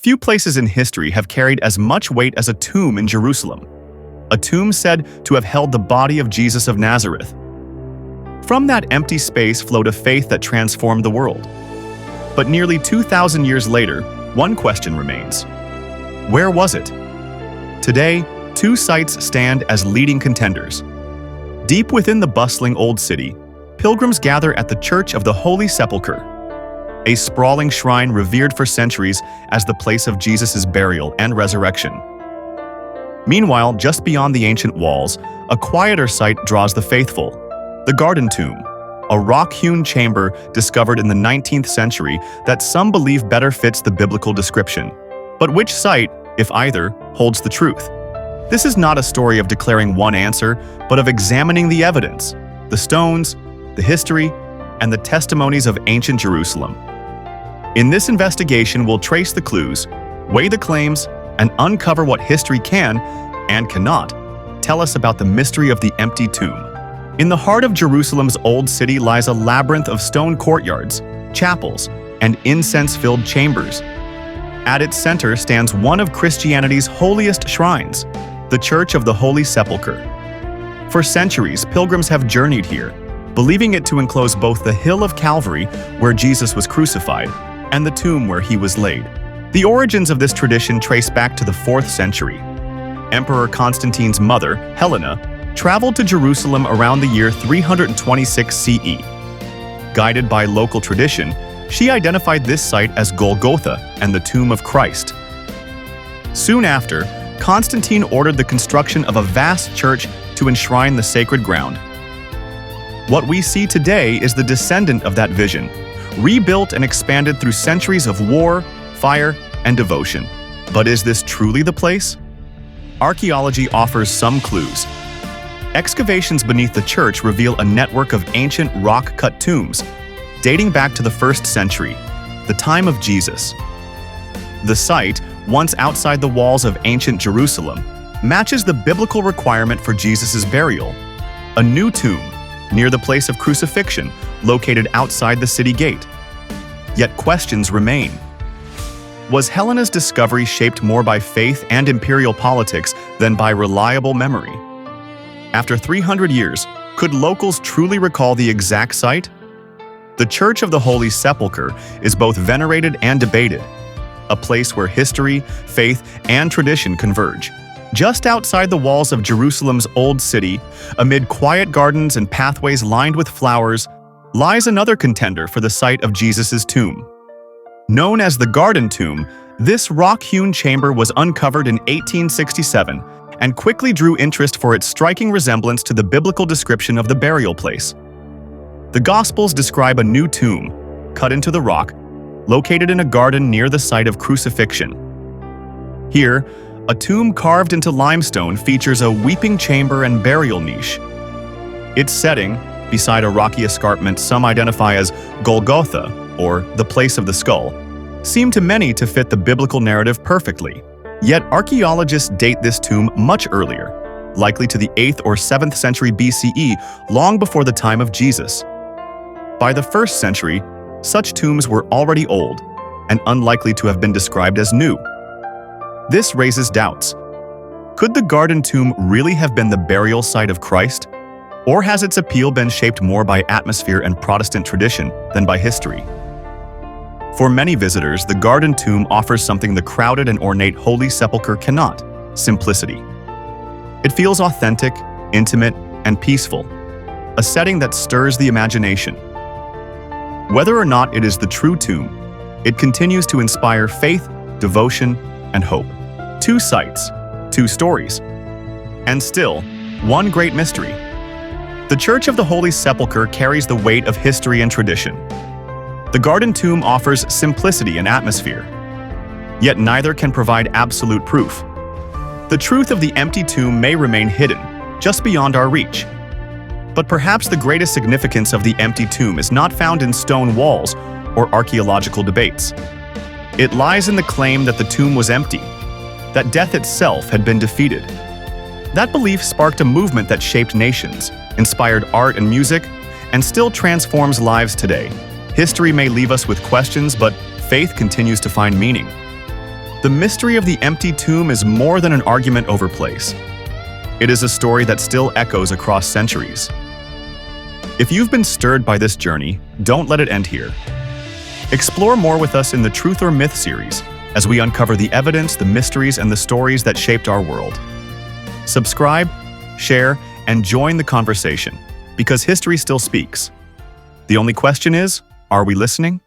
Few places in history have carried as much weight as a tomb in Jerusalem, a tomb said to have held the body of Jesus of Nazareth. From that empty space flowed a faith that transformed the world. But nearly 2,000 years later, one question remains. Where was it? Today, two sites stand as leading contenders. Deep within the bustling old city, pilgrims gather at the Church of the Holy Sepulchre, a sprawling shrine revered for centuries as the place of Jesus' burial and resurrection. Meanwhile, just beyond the ancient walls, a quieter site draws the faithful, the Garden Tomb, a rock-hewn chamber discovered in the 19th century that some believe better fits the biblical description. But which site, if either, holds the truth? This is not a story of declaring one answer, but of examining the evidence, the stones, the history, and the testimonies of ancient Jerusalem. In this investigation, we'll trace the clues, weigh the claims, and uncover what history can, and cannot, tell us about the mystery of the empty tomb. In the heart of Jerusalem's old city lies a labyrinth of stone courtyards, chapels, and incense-filled chambers. At its center stands one of Christianity's holiest shrines, the Church of the Holy Sepulchre. For centuries, pilgrims have journeyed here, believing it to enclose both the hill of Calvary, where Jesus was crucified, and the tomb where he was laid. The origins of this tradition trace back to the 4th century. Emperor Constantine's mother, Helena, traveled to Jerusalem around the year 326 CE. Guided by local tradition, she identified this site as Golgotha and the tomb of Christ. Soon after, Constantine ordered the construction of a vast church to enshrine the sacred ground. What we see today is the descendant of that vision, rebuilt and expanded through centuries of war, fire, and devotion. But is this truly the place? Archaeology offers some clues. Excavations beneath the church reveal a network of ancient rock-cut tombs, dating back to the 1st century, the time of Jesus. The site, once outside the walls of ancient Jerusalem, matches the biblical requirement for Jesus' burial, a new tomb near the place of crucifixion, located outside the city gate. Yet questions remain. Was Helena's discovery shaped more by faith and imperial politics than by reliable memory? After 300 years, could locals truly recall the exact site? The Church of the Holy Sepulchre is both venerated and debated, a place where history, faith, and tradition converge. Just outside the walls of Jerusalem's old city, amid quiet gardens and pathways lined with flowers, lies another contender for the site of Jesus' tomb. Known as the Garden Tomb, this rock-hewn chamber was uncovered in 1867 and quickly drew interest for its striking resemblance to the biblical description of the burial place. The Gospels describe a new tomb, cut into the rock, located in a garden near the site of crucifixion. Here, a tomb carved into limestone features a weeping chamber and burial niche. Its setting, beside a rocky escarpment some identify as Golgotha, or the place of the skull, seemed to many to fit the biblical narrative perfectly. Yet archaeologists date this tomb much earlier, likely to the 8th or 7th century BCE, long before the time of Jesus. By the 1st century, such tombs were already old and unlikely to have been described as new. This raises doubts. Could the Garden Tomb really have been the burial site of Christ? Or has its appeal been shaped more by atmosphere and Protestant tradition than by history? For many visitors, the Garden Tomb offers something the crowded and ornate Holy Sepulchre cannot: simplicity. It feels authentic, intimate, and peaceful, a setting that stirs the imagination. Whether or not it is the true tomb, it continues to inspire faith, devotion, and hope. Two sites, two stories, and still, one great mystery. The Church of the Holy Sepulchre carries the weight of history and tradition. The Garden Tomb offers simplicity and atmosphere, yet neither can provide absolute proof. The truth of the empty tomb may remain hidden, just beyond our reach. But perhaps the greatest significance of the empty tomb is not found in stone walls or archaeological debates. It lies in the claim that the tomb was empty, that death itself had been defeated. That belief sparked a movement that shaped nations, inspired art and music, and still transforms lives today. History may leave us with questions, but faith continues to find meaning. The mystery of the empty tomb is more than an argument over place. It is a story that still echoes across centuries. If you've been stirred by this journey, don't let it end here. Explore more with us in the Truth or Myth series as we uncover the evidence, the mysteries, and the stories that shaped our world. Subscribe, share, and join the conversation, because history still speaks. The only question is, are we listening?